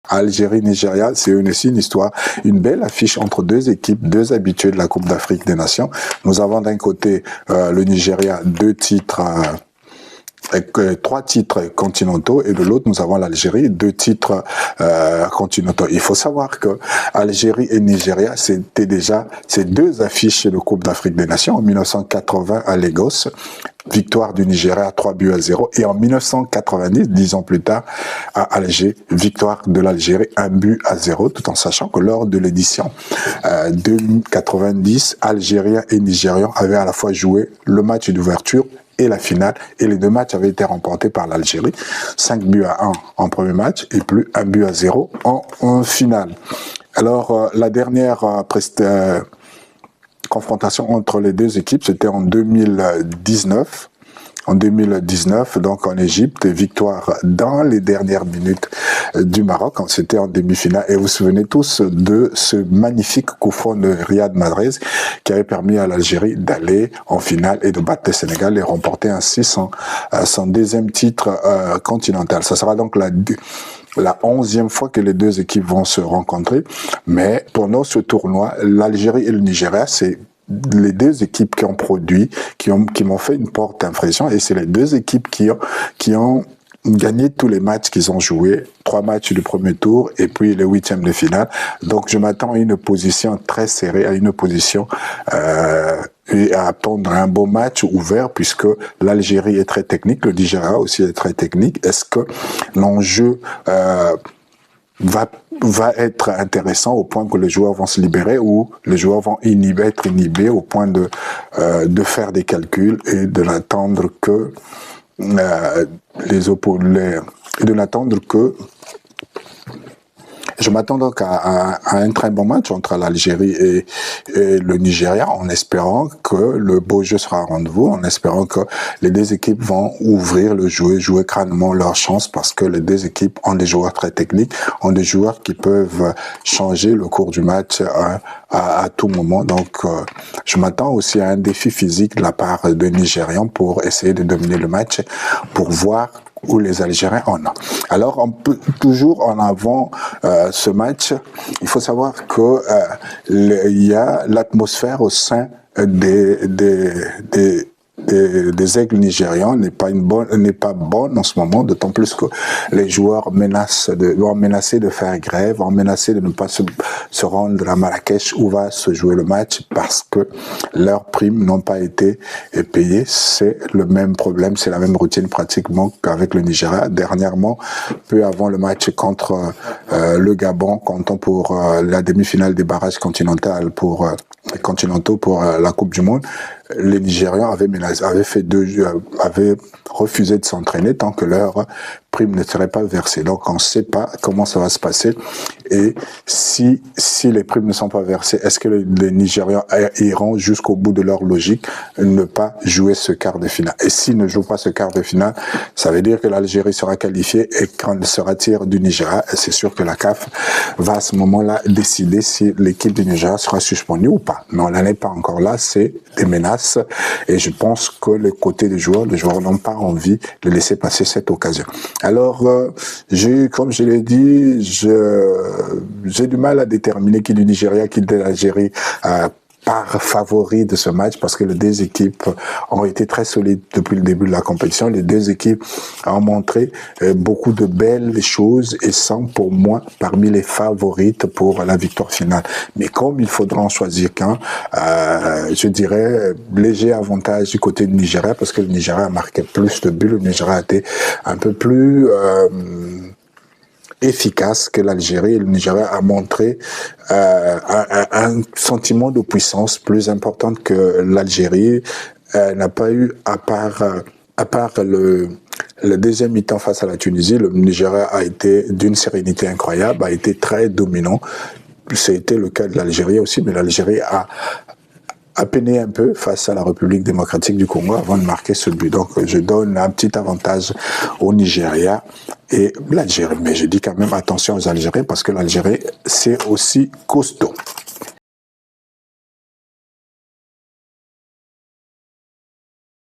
Algérie-Nigeria, c'est aussi une histoire, une belle affiche entre deux équipes, deux habitués de la Coupe d'Afrique des Nations. Nous avons d'un côté le Nigeria, trois titres continentaux, et de l'autre nous avons l'Algérie, deux titres continentaux. Il faut savoir que Algérie et Nigeria, c'était déjà ces deux affiches de Coupe d'Afrique des Nations en 1980 à Lagos. Victoire du Nigeria 3-0, et en 1990, 10 ans plus tard, à Alger, victoire de l'Algérie 1-0, tout en sachant que lors de l'édition 2090, Algériens et Nigérians avaient à la fois joué le match d'ouverture et la finale, et les deux matchs avaient été remportés par l'Algérie, 5-1 en premier match et plus 1-0 en finale. Alors, la dernière confrontation entre les deux équipes, c'était en 2019. En 2019, donc en Égypte, victoire dans les dernières minutes du Maroc, c'était en demi-finale. Et vous vous souvenez tous de ce magnifique coup franc de Riyad Mahrez qui avait permis à l'Algérie d'aller en finale et de battre le Sénégal et remporter ainsi son deuxième titre continental. Ça sera donc la 11e fois que les deux équipes vont se rencontrer. Mais pendant ce tournoi, l'Algérie et le Nigeria, c'est les deux équipes qui ont produit, qui m'ont fait une forte impression, et c'est les deux équipes qui ont gagné tous les matchs qu'ils ont joués, 3 matchs du premier tour et puis les 8e de finale. Donc je m'attends à une opposition très serrée, à une opposition et à attendre un beau match ouvert, puisque l'Algérie est très technique, le Nigeria aussi est très technique. Est-ce que l'enjeu va être intéressant au point que les joueurs vont se libérer, ou les joueurs vont être inhibés au point de faire des calculs et de n'attendre que je m'attends donc à un très bon match entre l'Algérie et le Nigeria, en espérant que le beau jeu sera au rendez-vous, en espérant que les deux équipes vont ouvrir le jeu, jouer crânement leur chance, parce que les deux équipes ont des joueurs très techniques, ont des joueurs qui peuvent changer le cours du match à tout moment. Donc, je m'attends aussi à un défi physique de la part des Nigérians pour essayer de dominer le match, pour voir où les Algériens en ont. Alors, on peut toujours en avant ce match, il faut savoir que il y a l'atmosphère au sein des aigles nigérians n'est pas bonne en ce moment, d'autant plus que les joueurs vont menacer de faire grève, vont menacer de ne pas se rendre à Marrakech où va se jouer le match, parce que leurs primes n'ont pas été payées. C'est le même problème, c'est la même routine pratiquement qu'avec le Nigeria. Dernièrement, peu avant le match contre le Gabon, comptant pour la demi-finale des barrages continentaux pour la Coupe du Monde, les Nigérians avaient refusé de s'entraîner tant que leur prime ne serait pas versée. Donc on ne sait pas comment ça va se passer, et si les primes ne sont pas versées, est-ce que les Nigérians iront jusqu'au bout de leur logique, ne pas jouer ce quart de finale? Et s'ils ne jouent pas ce quart de finale, ça veut dire que l'Algérie sera qualifiée, et quand elle se retire du Nigeria, c'est sûr que la CAF va à ce moment-là décider si l'équipe du Nigeria sera suspendue ou pas. Mais on n'en est pas encore là, c'est des menaces, et je pense que le côté des joueurs, les joueurs n'ont pas envie de laisser passer cette occasion. Alors, comme je l'ai dit, j'ai du mal à déterminer qui est du Nigeria, qui est de l'Algérie, par favori de ce match, parce que les deux équipes ont été très solides depuis le début de la compétition. Les deux équipes ont montré beaucoup de belles choses et sont pour moi parmi les favorites pour la victoire finale. Mais comme il faudra en choisir qu'un, je dirais léger avantage du côté du Nigeria, parce que le Nigeria a marqué plus de buts, le Nigeria a été un peu plus efficace que l'Algérie, et le Nigeria a montré un sentiment de puissance plus important que l'Algérie n'a pas eu, à part le deuxième mi-temps face à la Tunisie. Le Nigeria a été d'une sérénité incroyable, a été très dominant. C'était le cas de l'Algérie aussi, mais l'Algérie a peiné un peu face à la République démocratique du Congo avant de marquer ce but. Donc je donne un petit avantage au Nigeria et l'Algérie. Mais je dis quand même attention aux Algériens, parce que l'Algérie, c'est aussi costaud.